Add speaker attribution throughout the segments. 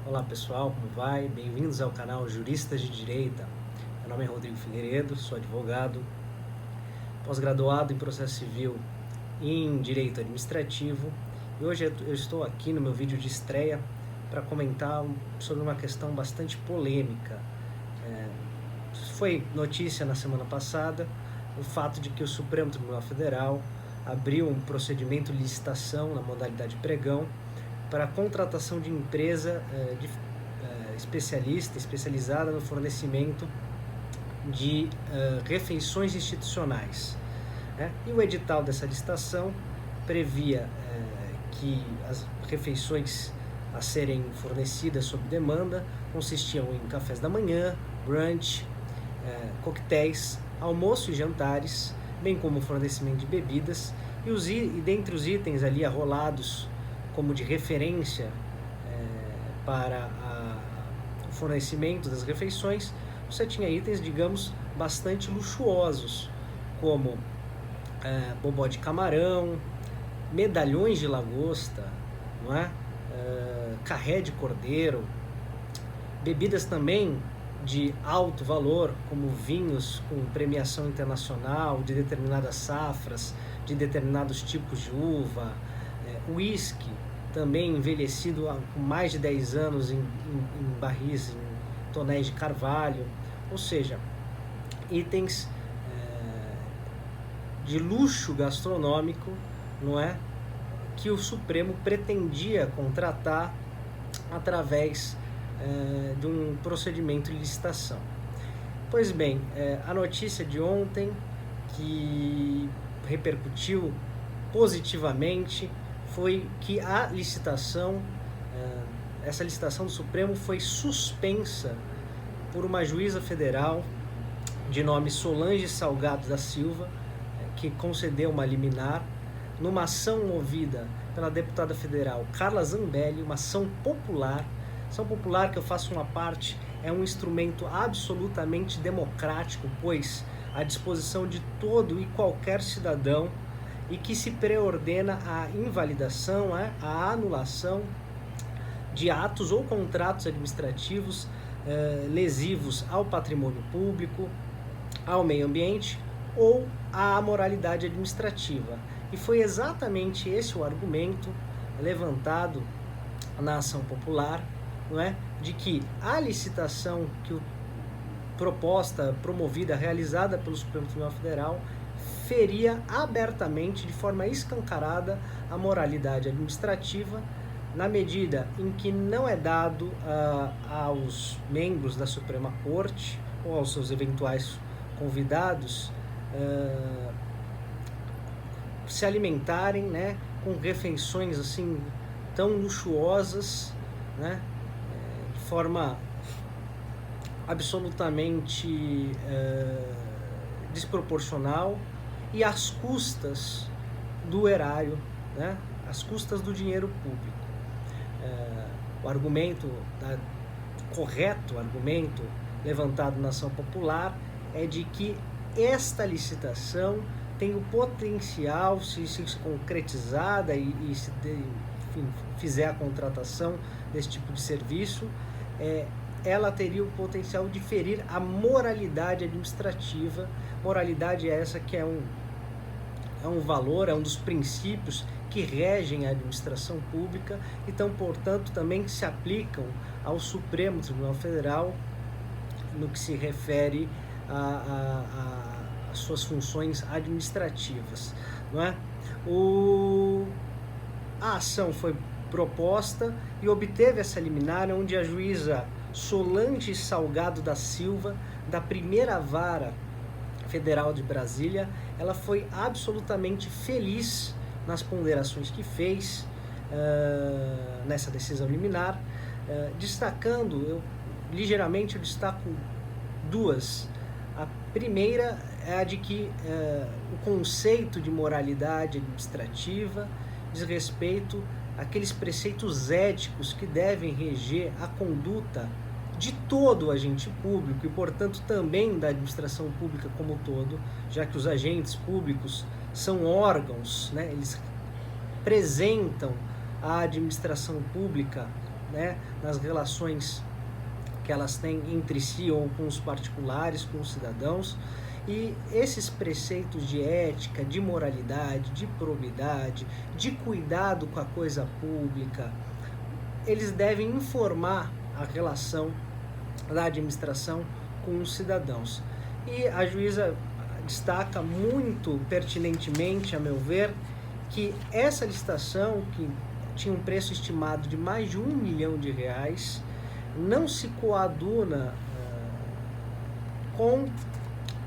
Speaker 1: Olá pessoal, como vai? Bem-vindos ao canal Juristas de Direita. Meu nome é Rodrigo Figueiredo, sou advogado, pós-graduado em processo civil e em direito administrativo. E hoje eu estou aqui no meu vídeo de estreia para comentar sobre uma questão bastante polêmica. Foi notícia na semana passada o fato de que o Supremo Tribunal Federal abriu um procedimento de licitação na modalidade pregão para a contratação de empresa especializada no fornecimento de refeições institucionais. E o edital dessa licitação previa que as refeições a serem fornecidas sob demanda consistiam em cafés da manhã, brunch, coquetéis, almoço e jantares, bem como o fornecimento de bebidas, e dentre os itens ali arrolados como de referência para o fornecimento das refeições, você tinha itens, digamos, bastante luxuosos, como bobó de camarão, medalhões de lagosta, não é? Carré de cordeiro, bebidas também de alto valor, como vinhos com premiação internacional, de determinadas safras, de determinados tipos de uva, uísque, também envelhecido com mais de 10 anos em barris, em tonéis de carvalho, ou seja, itens de luxo gastronômico, não é? Que o Supremo pretendia contratar através de um procedimento de licitação. Pois bem, a notícia de ontem, que repercutiu positivamente, foi que a licitação, essa licitação do Supremo foi suspensa por uma juíza federal de nome Solange Salgado da Silva, que concedeu uma liminar numa ação movida pela deputada federal Carla Zambelli, uma ação popular. Ação popular, que eu faço uma parte, é um instrumento absolutamente democrático, pois à disposição de todo e qualquer cidadão, e que se preordena a invalidação, a anulação de atos ou contratos administrativos lesivos ao patrimônio público, ao meio ambiente ou à moralidade administrativa. E foi exatamente esse o argumento levantado na ação popular, não é? De que a licitação promovida, realizada pelo Supremo Tribunal Federal, feria abertamente, de forma escancarada, a moralidade administrativa, na medida em que não é dado aos membros da Suprema Corte ou aos seus eventuais convidados se alimentarem, né, com refeições assim tão luxuosas, né, de forma absolutamente desproporcional e às custas do erário, né, às custas do dinheiro público. O argumento, correto argumento levantado na ação popular é de que esta licitação tem o potencial, se concretizada e se fizer a contratação desse tipo de serviço, ela teria o potencial de ferir a moralidade administrativa. Moralidade essa que é um valor, é um dos princípios que regem a administração pública, então, portanto, também se aplicam ao Supremo Tribunal Federal no que se refere às suas funções administrativas, não é? A ação foi proposta e obteve essa liminar, onde a juíza Solange Salgado da Silva, da primeira vara federal de Brasília, ela foi absolutamente feliz nas ponderações que fez nessa decisão liminar, destacando, ligeiramente eu destaco duas. A primeira é a de que o conceito de moralidade administrativa diz respeito àqueles preceitos éticos que devem reger a conduta de todo o agente público e, portanto, também da administração pública como um todo, já que os agentes públicos são órgãos, né? Eles representam a administração pública né, nas relações que elas têm entre si ou com os particulares, com os cidadãos. E esses preceitos de ética, de moralidade, de probidade, de cuidado com a coisa pública, eles devem informar a relação da administração com os cidadãos. E a juíza destaca muito pertinentemente, a meu ver, que essa licitação, que tinha um preço estimado de mais de R$1 milhão, não se coaduna com,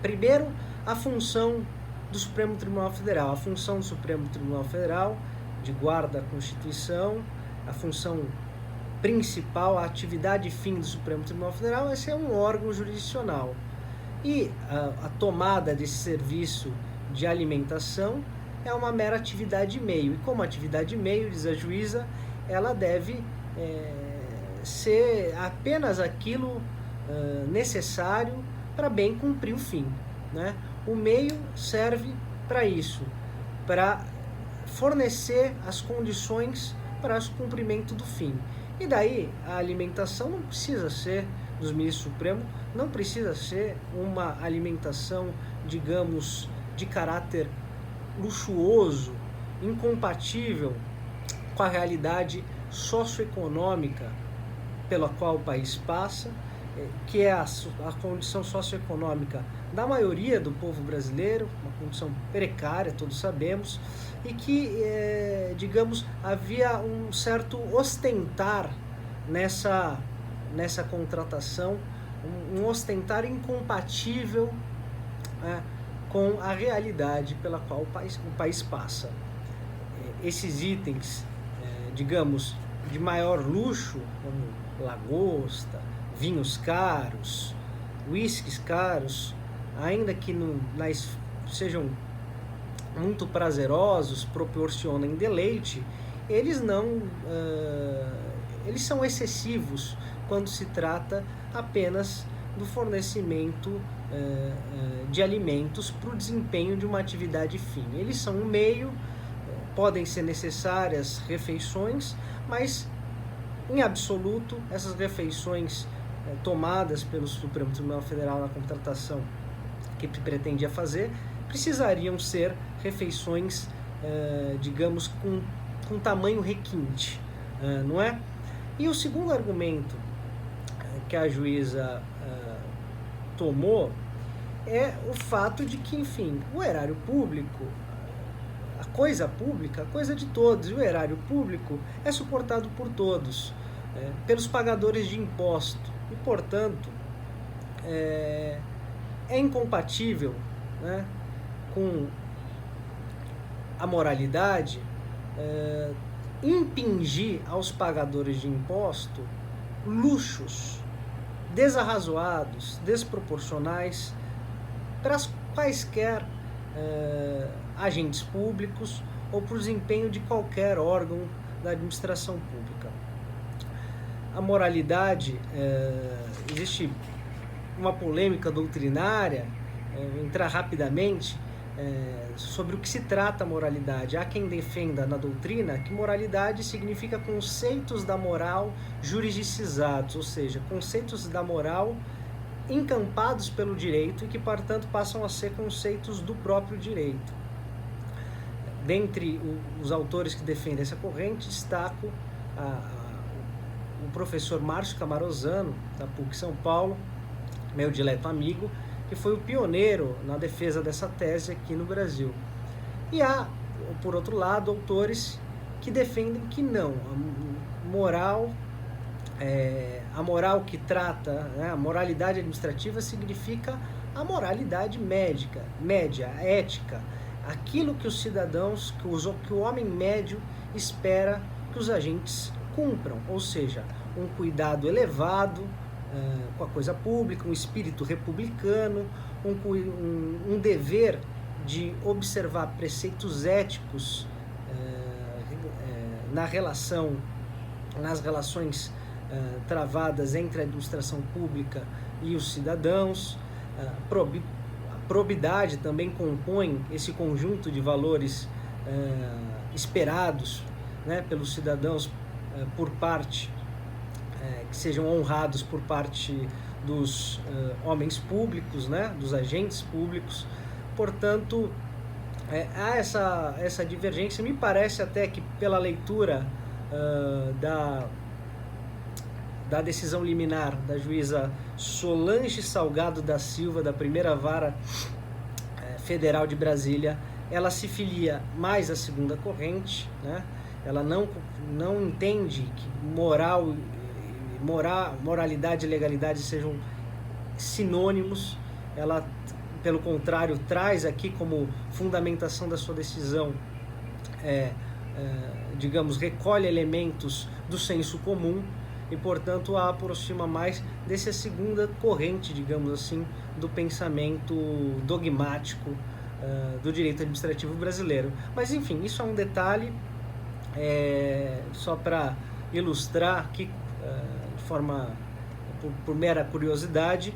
Speaker 1: primeiro, a função do Supremo Tribunal Federal. A função do Supremo Tribunal Federal de guarda da Constituição, a função principal, a atividade fim do Supremo Tribunal Federal é ser um órgão jurisdicional. E a tomada desse serviço de alimentação é uma mera atividade meio. E como atividade meio, diz a juíza, ela deve ser apenas aquilo necessário para bem cumprir o fim, né? O meio serve para isso, para fornecer as condições para o cumprimento do fim. E daí a alimentação não precisa ser, dos ministros supremos, não precisa ser uma alimentação, digamos, de caráter luxuoso, incompatível com a realidade socioeconômica pela qual o país passa, que é a condição socioeconômica da maioria do povo brasileiro, uma condição precária, todos sabemos, e que, digamos, havia um certo ostentar nessa contratação, um ostentar incompatível, né, com a realidade pela qual o país passa. Esses itens, digamos, de maior luxo, como lagosta, vinhos caros, uísques caros, ainda que sejam muito prazerosos, proporcionem deleite, eles são excessivos quando se trata apenas do fornecimento de alimentos para o desempenho de uma atividade fim. Eles são um meio, podem ser necessárias refeições, mas em absoluto essas refeições tomadas pelo Supremo Tribunal Federal na contratação que pretendia fazer precisariam ser refeições, digamos, com tamanho requinte, não é? E o segundo argumento que a juíza tomou é o fato de que, enfim, o erário público, a coisa pública, a coisa de todos, e o erário público é suportado por todos, pelos pagadores de imposto, e, portanto, é incompatível, né, com a moralidade impingir aos pagadores de imposto luxos desarrazoados, desproporcionais para quaisquer agentes públicos ou para o desempenho de qualquer órgão da administração pública. A moralidade, existe uma polêmica doutrinária, vou entrar rapidamente, sobre o que se trata a moralidade. Há quem defenda na doutrina que moralidade significa conceitos da moral juridicizados, ou seja, conceitos da moral encampados pelo direito e que, portanto, passam a ser conceitos do próprio direito. Dentre os autores que defendem essa corrente, destaco o professor Márcio Camarosano, da PUC São Paulo, meu dileto amigo, que foi o pioneiro na defesa dessa tese aqui no Brasil. E há, por outro lado, autores que defendem que não, a moral que trata, né, a moralidade administrativa significa a moralidade média, a ética, aquilo que os cidadãos, que o homem médio espera que os agentes cumpram, ou seja, um cuidado elevado com a coisa pública, um espírito republicano, um dever de observar preceitos éticos nas relações travadas entre a administração pública e os cidadãos. A probidade também compõe esse conjunto de valores esperados, né, pelos cidadãos por parte que sejam honrados por parte dos homens públicos, né, dos agentes públicos. Portanto, há essa divergência. Me parece até que pela leitura da decisão liminar da juíza Solange Salgado da Silva, da primeira vara federal de Brasília, ela se filia mais à segunda corrente, né? Ela não entende que moralidade e legalidade sejam sinônimos. Ela, pelo contrário, traz aqui como fundamentação da sua decisão, digamos, recolhe elementos do senso comum e, portanto, a aproxima mais dessa segunda corrente, digamos assim, do pensamento dogmático do direito administrativo brasileiro. Mas, enfim, isso é um detalhe, só para ilustrar aqui, de forma, por mera curiosidade,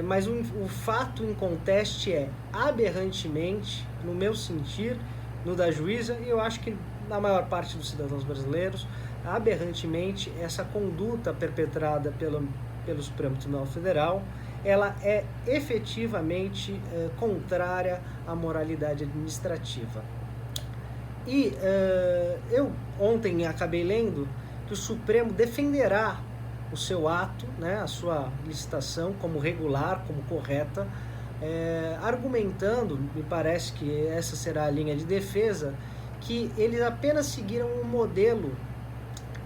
Speaker 1: mas o fato em conteste é, aberrantemente, no meu sentir, no da juíza, e eu acho que na maior parte dos cidadãos brasileiros, aberrantemente, essa conduta perpetrada pelo Supremo Tribunal Federal, ela é efetivamente contrária à moralidade administrativa. E eu ontem acabei lendo que o Supremo defenderá o seu ato, né, a sua licitação, como regular, como correta, argumentando, me parece que essa será a linha de defesa, que eles apenas seguiram um modelo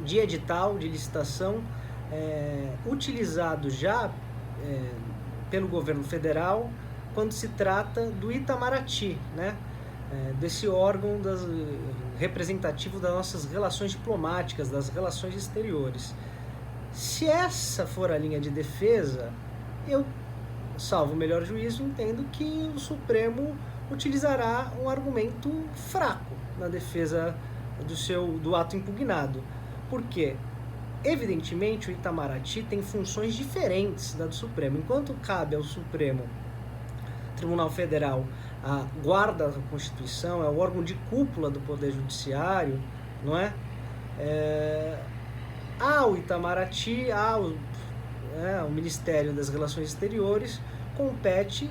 Speaker 1: de edital, de licitação, utilizado já pelo governo federal quando se trata do Itamaraty, né? Desse órgão representativo das nossas relações diplomáticas, das relações exteriores. Se essa for a linha de defesa, eu, salvo o melhor juízo, entendo que o Supremo utilizará um argumento fraco na defesa do ato impugnado. Por quê? Evidentemente, o Itamaraty tem funções diferentes da do Supremo. Enquanto cabe ao Supremo Tribunal Federal a guarda da Constituição, é o órgão de cúpula do Poder Judiciário, não é? Ao Itamaraty, ao Ministério das Relações Exteriores, compete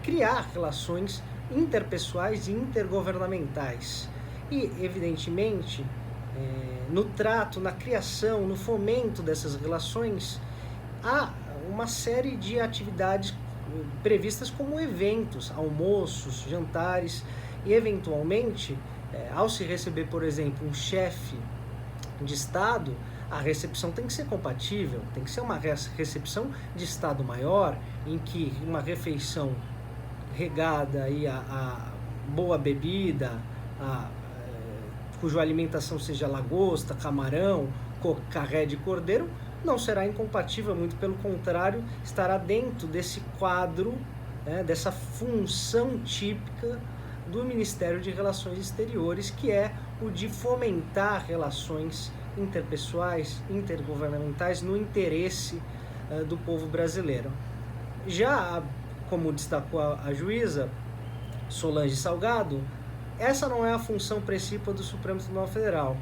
Speaker 1: criar relações interpessoais e intergovernamentais. E, evidentemente, no trato, na criação, no fomento dessas relações, há uma série de atividades previstas como eventos, almoços, jantares, e eventualmente, ao se receber, por exemplo, um chefe de Estado, a recepção tem que ser compatível, tem que ser uma recepção de Estado maior, em que uma refeição regada aí a boa bebida, cuja alimentação seja lagosta, camarão, carré de cordeiro, não será incompatível, muito pelo contrário, estará dentro desse quadro, dessa função típica do Ministério de Relações Exteriores, que é o de fomentar relações interpessoais, intergovernamentais no interesse do povo brasileiro. Já, como destacou a juíza Solange Salgado, essa não é a função principal do Supremo Tribunal Federal.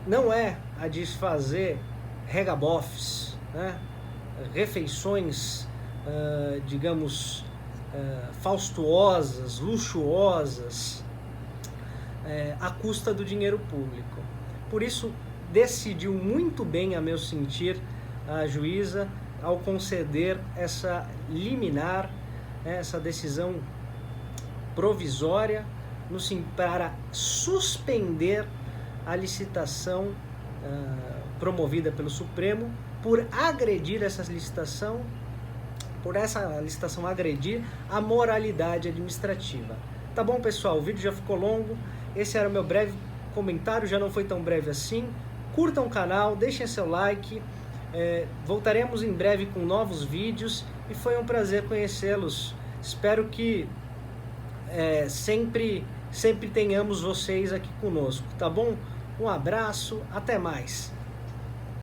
Speaker 1: Não é a de fazer regabofes, né? Refeições, digamos, faustuosas, luxuosas, à custa do dinheiro público. Por isso, decidiu muito bem, a meu sentir, a juíza ao conceder essa liminar, essa decisão provisória, para suspender a licitação promovida pelo Supremo por agredir essa licitação agredir a moralidade administrativa. Tá bom, pessoal? O vídeo já ficou longo. Esse era o meu breve comentário, já não foi tão breve assim. Curtam o canal, deixem seu like. Voltaremos em breve com novos vídeos e foi um prazer conhecê-los. Espero que sempre tenhamos vocês aqui conosco, tá bom? Um abraço, até mais.